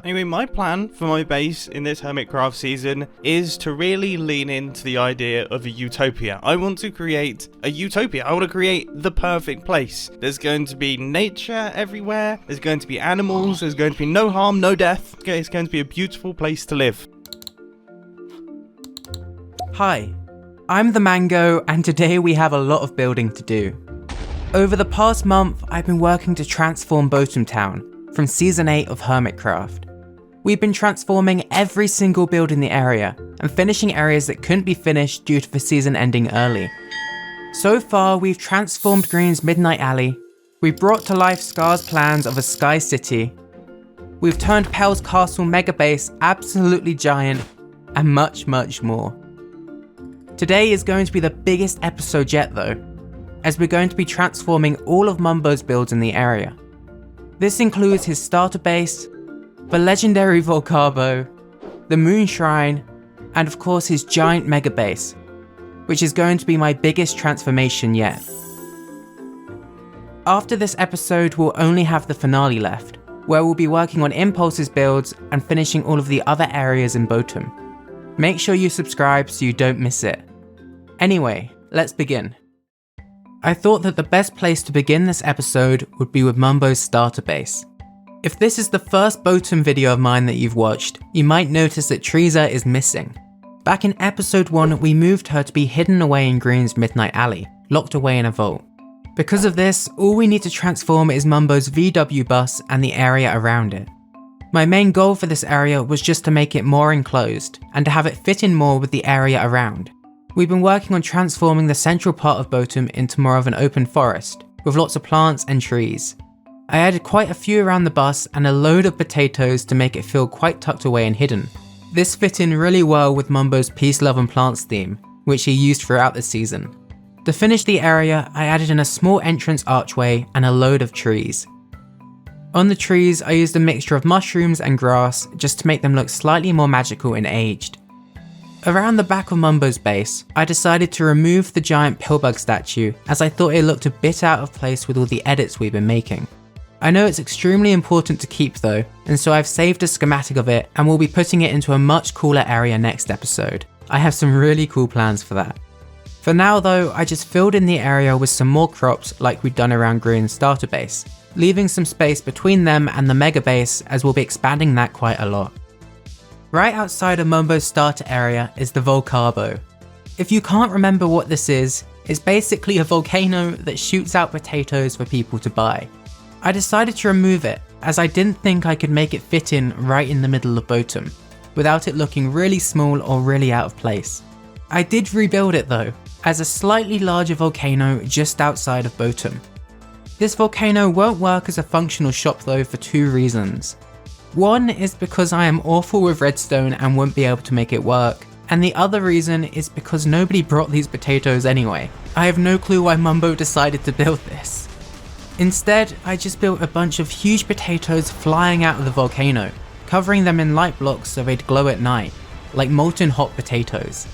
Anyway, my plan for my base in this HermitCraft season is to really lean into the idea of a utopia. I want to create a utopia. I want to create the perfect place. There's going to be nature everywhere. There's going to be animals. There's going to be no harm, no death. Okay, it's going to be a beautiful place to live. Hi, I'm ThaMango, and today we have a lot of building to do. Over the past month, I've been working to transform Boatem Town from Season 8 of HermitCraft. We've been transforming every single build in the area and finishing areas that couldn't be finished due to the season ending early. So far, we've transformed Green's Midnight Alley, we've brought to life Scar's plans of a Sky City, we've turned Pel's Castle Mega Base absolutely giant, and much, much more. Today is going to be the biggest episode yet though, as we're going to be transforming all of Mumbo's builds in the area. This includes his starter base, the legendary VOLCARBO, the Moon Shrine, and of course his giant mega base, which is going to be my biggest transformation yet. After this episode, we'll only have the finale left, where we'll be working on Impulse's builds and finishing all of the other areas in Boatem. Make sure you subscribe so you don't miss it. Anyway, let's begin. I thought that the best place to begin this episode would be with Mumbo's starter base. If this is the first Boatem video of mine that you've watched, you might notice that Teresa is missing. Back in episode 1, we moved her to be hidden away in Green's Midnight Alley, locked away in a vault. Because of this, all we need to transform is Mumbo's VW bus and the area around it. My main goal for this area was just to make it more enclosed, and to have it fit in more with the area around. We've been working on transforming the central part of Boatem into more of an open forest, with lots of plants and trees. I added quite a few around the bus and a load of potatoes to make it feel quite tucked away and hidden. This fit in really well with Mumbo's Peace, Love and Plants theme, which he used throughout the season. To finish the area, I added in a small entrance archway and a load of trees. On the trees, I used a mixture of mushrooms and grass just to make them look slightly more magical and aged. Around the back of Mumbo's base, I decided to remove the giant pillbug statue as I thought it looked a bit out of place with all the edits we've been making. I know it's extremely important to keep though, and so I've saved a schematic of it and we'll be putting it into a much cooler area next episode. I have some really cool plans for that. For now though, I just filled in the area with some more crops like we'd done around Green's starter base, leaving some space between them and the mega base as we'll be expanding that quite a lot. Right outside of Mumbo's starter area is the VOLCARBO. If you can't remember what this is, it's basically a volcano that shoots out potatoes for people to buy. I decided to remove it as I didn't think I could make it fit in right in the middle of Boatem, without it looking really small or really out of place. I did rebuild it though, as a slightly larger volcano just outside of Boatem. This volcano won't work as a functional shop though for 2 reasons. One is because I am awful with redstone and won't be able to make it work, and the other reason is because nobody brought these potatoes anyway. I have no clue why Mumbo decided to build this. Instead, I just built a bunch of huge potatoes flying out of the volcano, covering them in light blocks so they'd glow at night, like molten hot potatoes.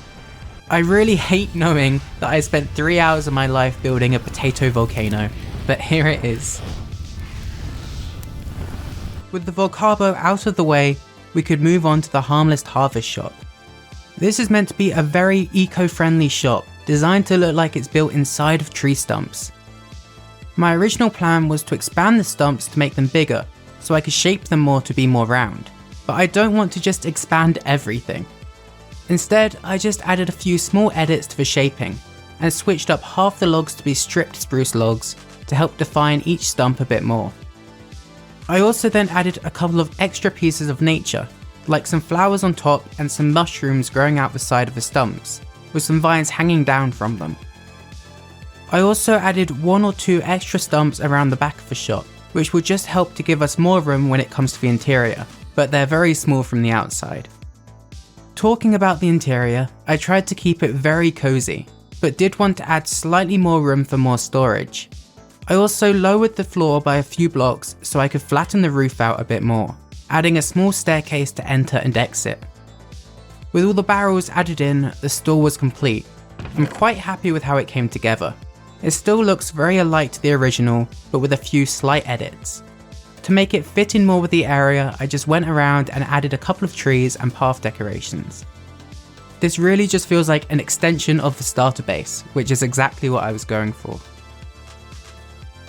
I really hate knowing that I spent 3 hours of my life building a potato volcano, but here it is. With the VOLCARBO out of the way, we could move on to the Harmless Harvest shop. This is meant to be a very eco-friendly shop, designed to look like it's built inside of tree stumps. My original plan was to expand the stumps to make them bigger, so I could shape them more to be more round, but I don't want to just expand everything. Instead, I just added a few small edits to the shaping, and switched up half the logs to be stripped spruce logs to help define each stump a bit more. I also then added a couple of extra pieces of nature, like some flowers on top and some mushrooms growing out the side of the stumps, with some vines hanging down from them. I also added 1 or 2 extra stumps around the back of the shop, which will just help to give us more room when it comes to the interior, but they're very small from the outside. Talking about the interior, I tried to keep it very cozy, but did want to add slightly more room for more storage. I also lowered the floor by a few blocks so I could flatten the roof out a bit more, adding a small staircase to enter and exit. With all the barrels added in, the store was complete. I'm quite happy with how it came together. It still looks very alike to the original, but with a few slight edits. To make it fit in more with the area, I just went around and added a couple of trees and path decorations. This really just feels like an extension of the starter base, which is exactly what I was going for.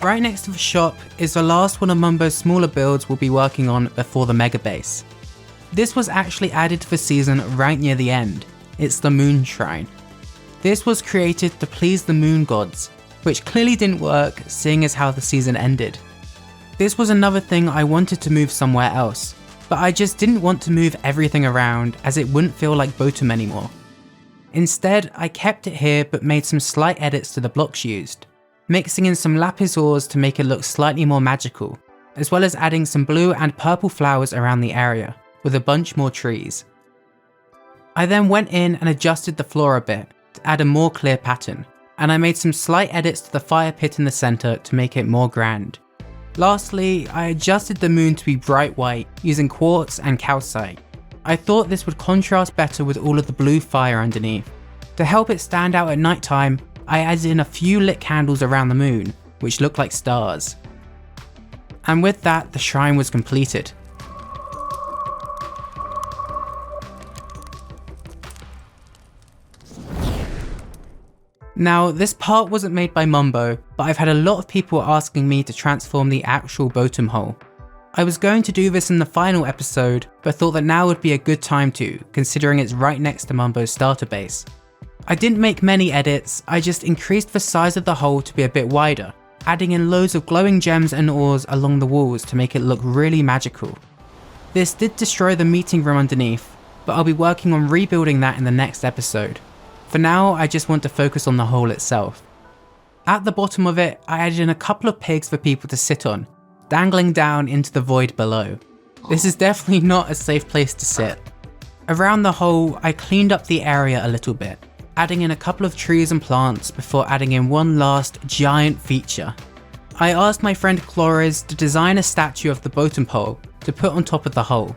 Right next to the shop is the last one of Mumbo's smaller builds we'll be working on before the mega base. This was actually added to the season right near the end. It's the Moon Shrine. This was created to please the moon gods, which clearly didn't work seeing as how the season ended. This was another thing I wanted to move somewhere else, but I just didn't want to move everything around as it wouldn't feel like Boatem anymore. Instead, I kept it here but made some slight edits to the blocks used, mixing in some lapis ores to make it look slightly more magical, as well as adding some blue and purple flowers around the area, with a bunch more trees. I then went in and adjusted the floor a bit to add a more clear pattern, and I made some slight edits to the fire pit in the centre to make it more grand. Lastly, I adjusted the moon to be bright white using quartz and calcite. I thought this would contrast better with all of the blue fire underneath. To help it stand out at night time, I added in a few lit candles around the moon, which looked like stars. And with that, the shrine was completed. Now, this part wasn't made by Mumbo, but I've had a lot of people asking me to transform the actual Boatem Hole. I was going to do this in the final episode, but thought that now would be a good time to, considering it's right next to Mumbo's starter base. I didn't make many edits, I just increased the size of the hole to be a bit wider, adding in loads of glowing gems and ores along the walls to make it look really magical. This did destroy the meeting room underneath, but I'll be working on rebuilding that in the next episode. For now, I just want to focus on the hole itself. At the bottom of it, I added in a couple of pigs for people to sit on, dangling down into the void below. This is definitely not a safe place to sit. Around the hole, I cleaned up the area a little bit, adding in a couple of trees and plants before adding in one last giant feature. I asked my friend Clores to design a statue of the Boatem Hole to put on top of the hole.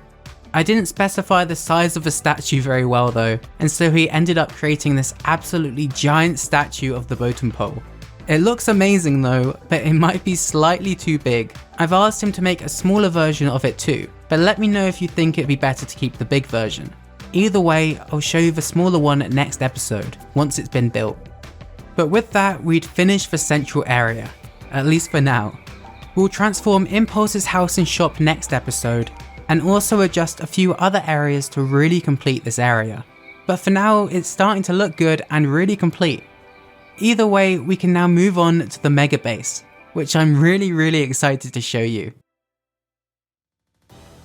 I didn't specify the size of the statue very well though, and so he ended up creating this absolutely giant statue of the Boatem Hole. It looks amazing though, but it might be slightly too big. I've asked him to make a smaller version of it too, but let me know if you think it'd be better to keep the big version. Either way, I'll show you the smaller one next episode, once it's been built. But with that, we'd finished the central area, at least for now. We'll transform Impulse's house and shop next episode, and also adjust a few other areas to really complete this area. But for now, it's starting to look good and really complete. Either way, we can now move on to the mega base, which I'm really excited to show you.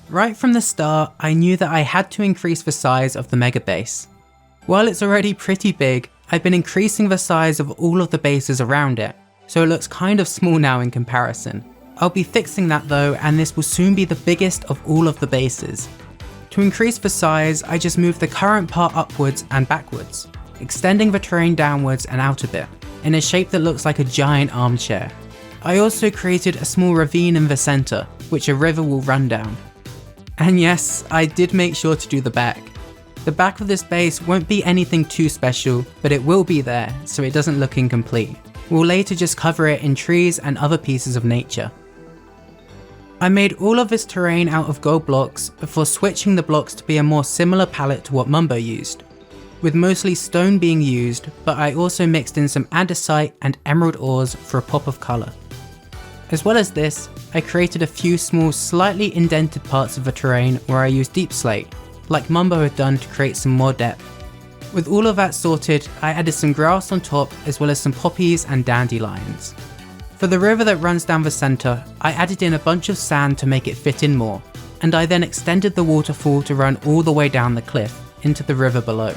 Right from the start, I knew that I had to increase the size of the mega base. While it's already pretty big, I've been increasing the size of all of the bases around it, so it looks kind of small now in comparison. I'll be fixing that though, and this will soon be the biggest of all of the bases. To increase the size, I just moved the current part upwards and backwards, extending the terrain downwards and out a bit, in a shape that looks like a giant armchair. I also created a small ravine in the centre, which a river will run down. And yes, I did make sure to do the back. The back of this base won't be anything too special, but it will be there, so it doesn't look incomplete. We'll later just cover it in trees and other pieces of nature. I made all of this terrain out of gold blocks before switching the blocks to be a more similar palette to what Mumbo used, with mostly stone being used, but I also mixed in some andesite and emerald ores for a pop of colour. As well as this, I created a few small slightly indented parts of the terrain where I used deep slate, like Mumbo had done to create some more depth. With all of that sorted, I added some grass on top as well as some poppies and dandelions. For the river that runs down the centre, I added in a bunch of sand to make it fit in more, and I then extended the waterfall to run all the way down the cliff into the river below.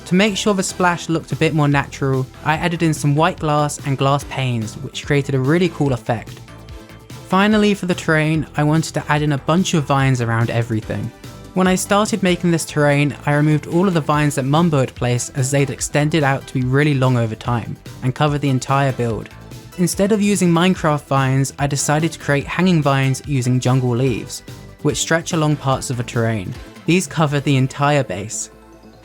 To make sure the splash looked a bit more natural, I added in some white glass and glass panes, which created a really cool effect. Finally, for the terrain, I wanted to add in a bunch of vines around everything. When I started making this terrain, I removed all of the vines that Mumbo had placed as they'd extended out to be really long over time, and covered the entire build. Instead of using Minecraft vines, I decided to create hanging vines using jungle leaves, which stretch along parts of the terrain. These cover the entire base.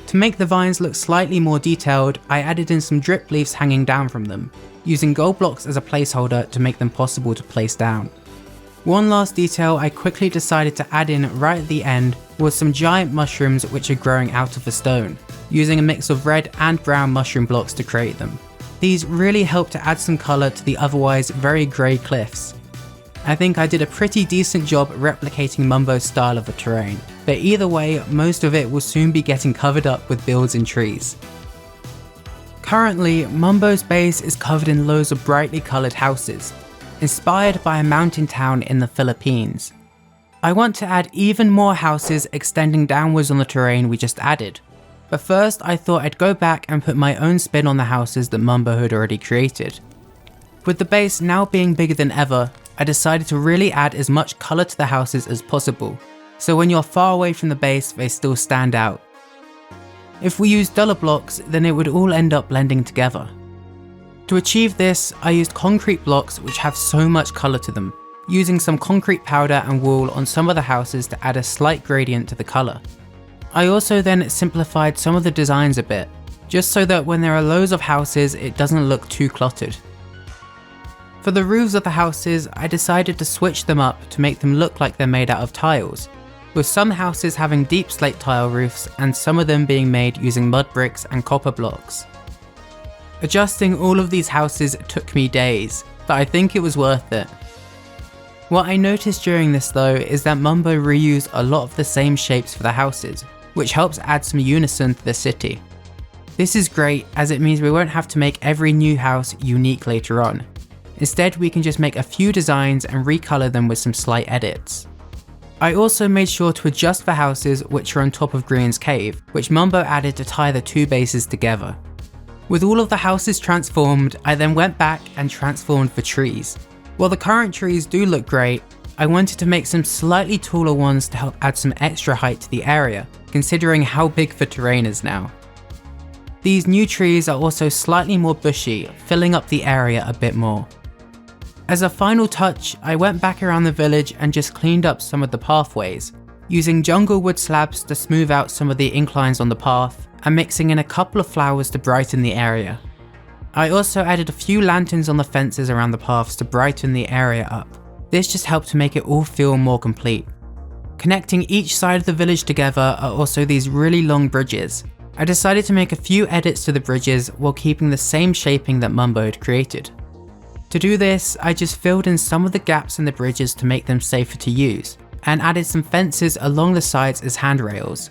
To make the vines look slightly more detailed, I added in some drip leaves hanging down from them, using gold blocks as a placeholder to make them possible to place down. One last detail I quickly decided to add in right at the end was some giant mushrooms which are growing out of the stone, using a mix of red and brown mushroom blocks to create them. These really help to add some colour to the otherwise very grey cliffs. I think I did a pretty decent job replicating Mumbo's style of the terrain, but either way, most of it will soon be getting covered up with builds and trees. Currently, Mumbo's base is covered in loads of brightly coloured houses, inspired by a mountain town in the Philippines. I want to add even more houses extending downwards on the terrain we just added, but first I thought I'd go back and put my own spin on the houses that Mumbo had already created. With the base now being bigger than ever, I decided to really add as much colour to the houses as possible, so when you're far away from the base they still stand out. If we used duller blocks, then it would all end up blending together. To achieve this, I used concrete blocks which have so much colour to them, using some concrete powder and wool on some of the houses to add a slight gradient to the colour. I also then simplified some of the designs a bit, just so that when there are loads of houses it doesn't look too cluttered. For the roofs of the houses, I decided to switch them up to make them look like they're made out of tiles, with some houses having deep slate tile roofs and some of them being made using mud bricks and copper blocks. Adjusting all of these houses took me days, but I think it was worth it. What I noticed during this though is that Mumbo reused a lot of the same shapes for the houses, which helps add some unison to the city. This is great as it means we won't have to make every new house unique later on. Instead, we can just make a few designs and recolor them with some slight edits. I also made sure to adjust the houses which are on top of Green's cave, which Mumbo added to tie the two bases together. With all of the houses transformed, I then went back and transformed the trees. While the current trees do look great, I wanted to make some slightly taller ones to help add some extra height to the area, considering how big the terrain is now. These new trees are also slightly more bushy, filling up the area a bit more. As a final touch, I went back around the village and just cleaned up some of the pathways, using jungle wood slabs to smooth out some of the inclines on the path, and mixing in a couple of flowers to brighten the area. I also added a few lanterns on the fences around the paths to brighten the area up. This just helped to make it all feel more complete. Connecting each side of the village together are also these really long bridges. I decided to make a few edits to the bridges while keeping the same shaping that Mumbo had created. To do this, I just filled in some of the gaps in the bridges to make them safer to use, and added some fences along the sides as handrails.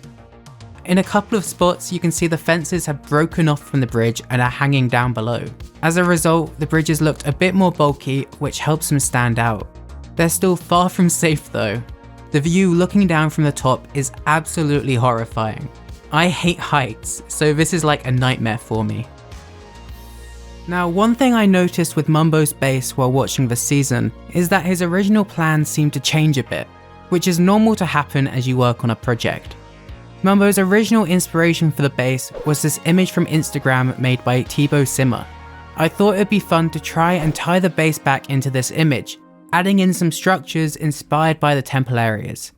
In a couple of spots you can see the fences have broken off from the bridge and are hanging down below. As a result, the bridges looked a bit more bulky, which helps them stand out. They're still far from safe though. The view looking down from the top is absolutely horrifying. I hate heights, so this is like a nightmare for me. Now, one thing I noticed with Mumbo's base while watching the season is that his original plan seemed to change a bit, which is normal to happen as you work on a project. Mumbo's original inspiration for the base was this image from Instagram made by Thibaut Simmer. I thought it'd be fun to try and tie the base back into this image, adding in some structures inspired by the temple areas.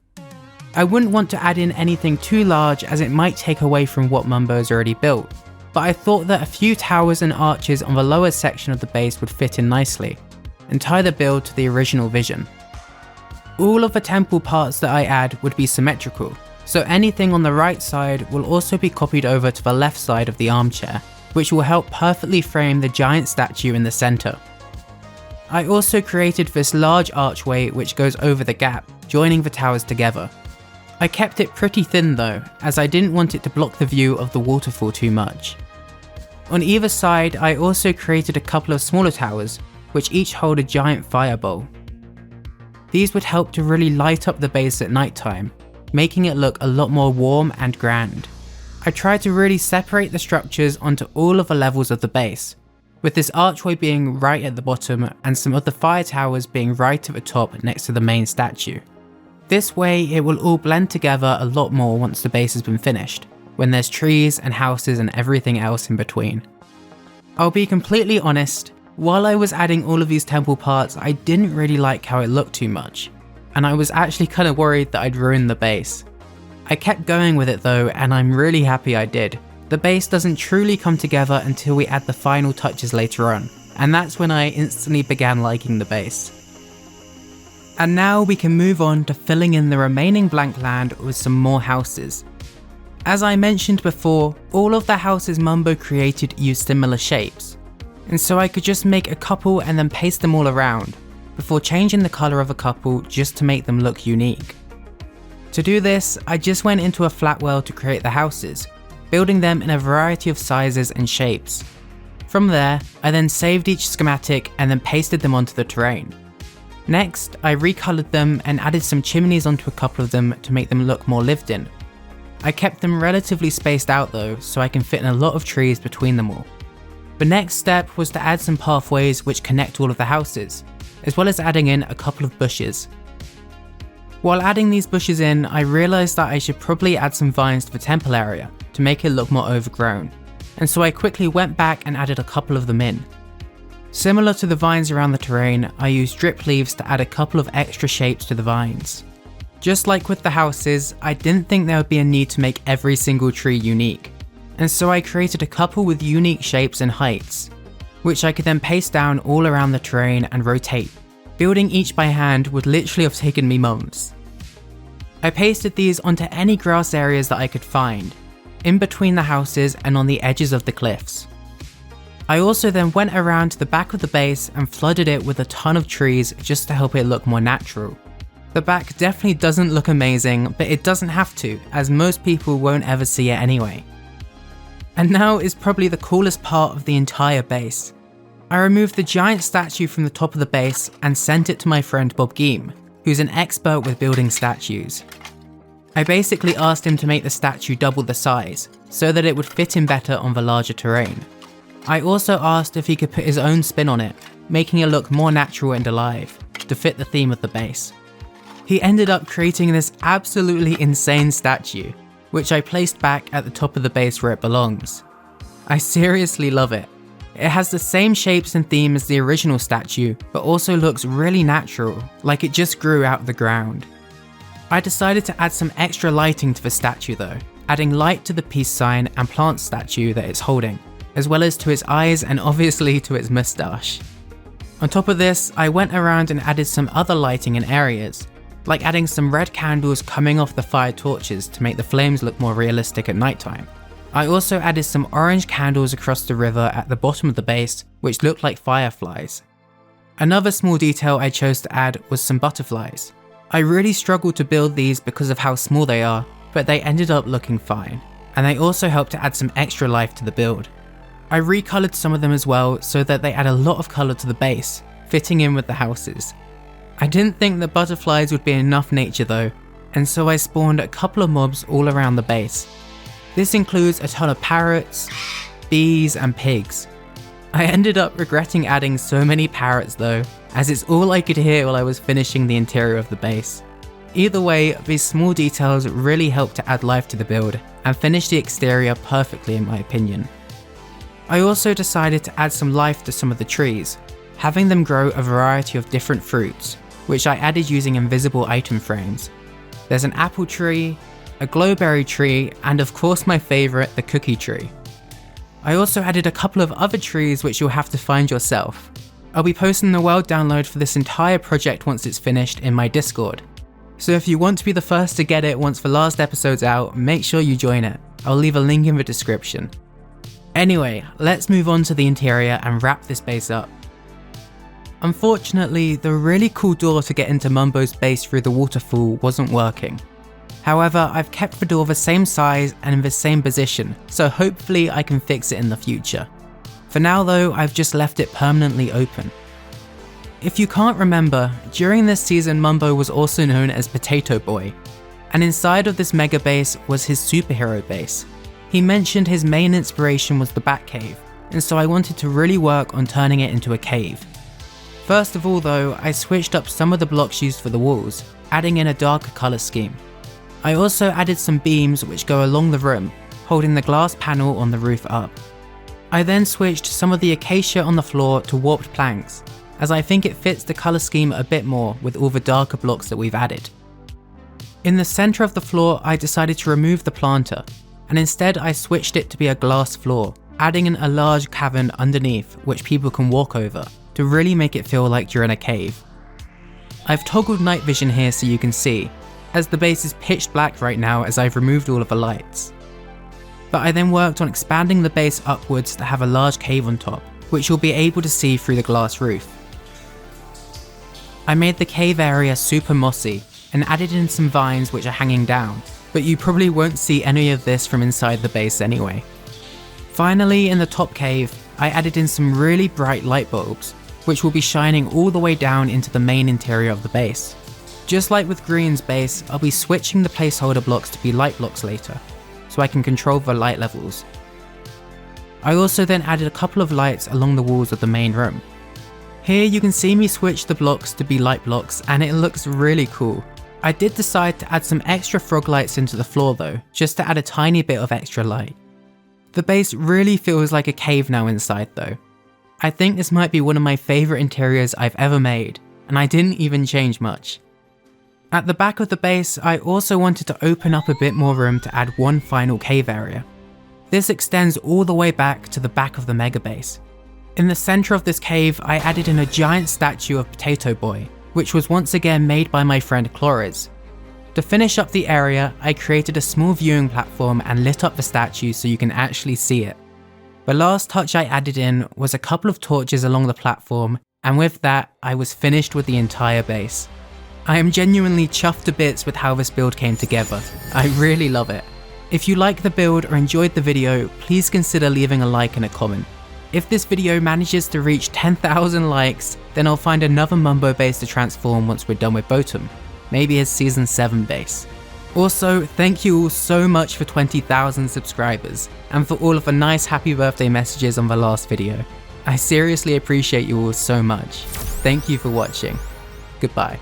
I wouldn't want to add in anything too large as it might take away from what Mumbo's already built, but I thought that a few towers and arches on the lower section of the base would fit in nicely, and tie the build to the original vision. All of the temple parts that I add would be symmetrical, so anything on the right side will also be copied over to the left side of the armchair, which will help perfectly frame the giant statue in the centre. I also created this large archway which goes over the gap, joining the towers together. I kept it pretty thin though, as I didn't want it to block the view of the waterfall too much. On either side, I also created a couple of smaller towers, which each hold a giant fireball. These would help to really light up the base at night time, making it look a lot more warm and grand. I tried to really separate the structures onto all of the levels of the base, with this archway being right at the bottom and some of the fire towers being right at the top next to the main statue. This way it will all blend together a lot more once the base has been finished, when there's trees and houses and everything else in between. I'll be completely honest, while I was adding all of these temple parts I didn't really like how it looked too much, and I was actually kind of worried that I'd ruin the base. I kept going with it though, and I'm really happy I did. The base doesn't truly come together until we add the final touches later on, and that's when I instantly began liking the base. And now we can move on to filling in the remaining blank land with some more houses. As I mentioned before, all of the houses Mumbo created use similar shapes, and so I could just make a couple and then paste them all around, before changing the colour of a couple just to make them look unique. To do this, I just went into a flat world to create the houses, building them in a variety of sizes and shapes. From there, I then saved each schematic and then pasted them onto the terrain. Next, I recolored them and added some chimneys onto a couple of them to make them look more lived in. I kept them relatively spaced out though, so I can fit in a lot of trees between them all. The next step was to add some pathways which connect all of the houses, as well as adding in a couple of bushes. While adding these bushes in, I realised that I should probably add some vines to the temple area to make it look more overgrown, and so I quickly went back and added a couple of them in. Similar to the vines around the terrain, I used drip leaves to add a couple of extra shapes to the vines. Just like with the houses, I didn't think there would be a need to make every single tree unique, and so I created a couple with unique shapes and heights, which I could then paste down all around the terrain and rotate. Building each by hand would literally have taken me months. I pasted these onto any grass areas that I could find, in between the houses and on the edges of the cliffs. I also then went around to the back of the base and flooded it with a ton of trees just to help it look more natural. The back definitely doesn't look amazing, but it doesn't have to, as most people won't ever see it anyway. And now is probably the coolest part of the entire base. I removed the giant statue from the top of the base and sent it to my friend Bob Geem, who's an expert with building statues. I basically asked him to make the statue double the size, so that it would fit in better on the larger terrain. I also asked if he could put his own spin on it, making it look more natural and alive, to fit the theme of the base. He ended up creating this absolutely insane statue, which I placed back at the top of the base where it belongs. I seriously love it. It has the same shapes and theme as the original statue, but also looks really natural, like it just grew out of the ground. I decided to add some extra lighting to the statue though, adding light to the peace sign and plant statue that it's holding, as well as to its eyes and obviously to its moustache. On top of this, I went around and added some other lighting in areas, like adding some red candles coming off the fire torches to make the flames look more realistic at nighttime. I also added some orange candles across the river at the bottom of the base, which looked like fireflies. Another small detail I chose to add was some butterflies. I really struggled to build these because of how small they are, but they ended up looking fine, and they also helped to add some extra life to the build. I recolored some of them as well so that they add a lot of colour to the base, fitting in with the houses. I didn't think that butterflies would be enough nature though, and so I spawned a couple of mobs all around the base. This includes a ton of parrots, bees and pigs. I ended up regretting adding so many parrots though, as it's all I could hear while I was finishing the interior of the base. Either way, these small details really helped to add life to the build and finish the exterior perfectly in my opinion. I also decided to add some life to some of the trees, having them grow a variety of different fruits, which I added using invisible item frames. There's an apple tree, a glowberry tree, and of course my favourite, the cookie tree. I also added a couple of other trees which you'll have to find yourself. I'll be posting the world download for this entire project once it's finished in my Discord. So if you want to be the first to get it once the last episode's out, make sure you join it. I'll leave a link in the description. Anyway, let's move on to the interior and wrap this base up. Unfortunately, the really cool door to get into Mumbo's base through the waterfall wasn't working. However, I've kept the door the same size and in the same position, so hopefully I can fix it in the future. For now though, I've just left it permanently open. If you can't remember, during this season Mumbo was also known as Potato Boy, and inside of this mega base was his superhero base. He mentioned his main inspiration was the Batcave, and so I wanted to really work on turning it into a cave. First of all though, I switched up some of the blocks used for the walls, adding in a darker colour scheme. I also added some beams which go along the room, holding the glass panel on the roof up. I then switched some of the acacia on the floor to warped planks, as I think it fits the colour scheme a bit more with all the darker blocks that we've added. In the centre of the floor I decided to remove the planter, and instead I switched it to be a glass floor, adding in a large cavern underneath which people can walk over, to really make it feel like you're in a cave. I've toggled night vision here so you can see, as the base is pitch black right now as I've removed all of the lights. But I then worked on expanding the base upwards to have a large cave on top, which you'll be able to see through the glass roof. I made the cave area super mossy and added in some vines which are hanging down, but you probably won't see any of this from inside the base anyway. Finally, in the top cave, I added in some really bright light bulbs, which will be shining all the way down into the main interior of the base. Just like with Green's base, I'll be switching the placeholder blocks to be light blocks later, so I can control the light levels. I also then added a couple of lights along the walls of the main room. Here you can see me switch the blocks to be light blocks and it looks really cool. I did decide to add some extra frog lights into the floor though, just to add a tiny bit of extra light. The base really feels like a cave now inside though. I think this might be one of my favourite interiors I've ever made, and I didn't even change much. At the back of the base, I also wanted to open up a bit more room to add one final cave area. This extends all the way back to the back of the mega base. In the centre of this cave, I added in a giant statue of Potato Boy, which was once again made by my friend Clores. To finish up the area, I created a small viewing platform and lit up the statue so you can actually see it. The last touch I added in was a couple of torches along the platform, and with that, I was finished with the entire base. I am genuinely chuffed to bits with how this build came together. I really love it. If you like the build or enjoyed the video, please consider leaving a like and a comment. If this video manages to reach 10,000 likes, then I'll find another Mumbo base to transform once we're done with Boatem, maybe his season 7 base. Also, thank you all so much for 20,000 subscribers, and for all of the nice happy birthday messages on the last video. I seriously appreciate you all so much. Thank you for watching. Goodbye.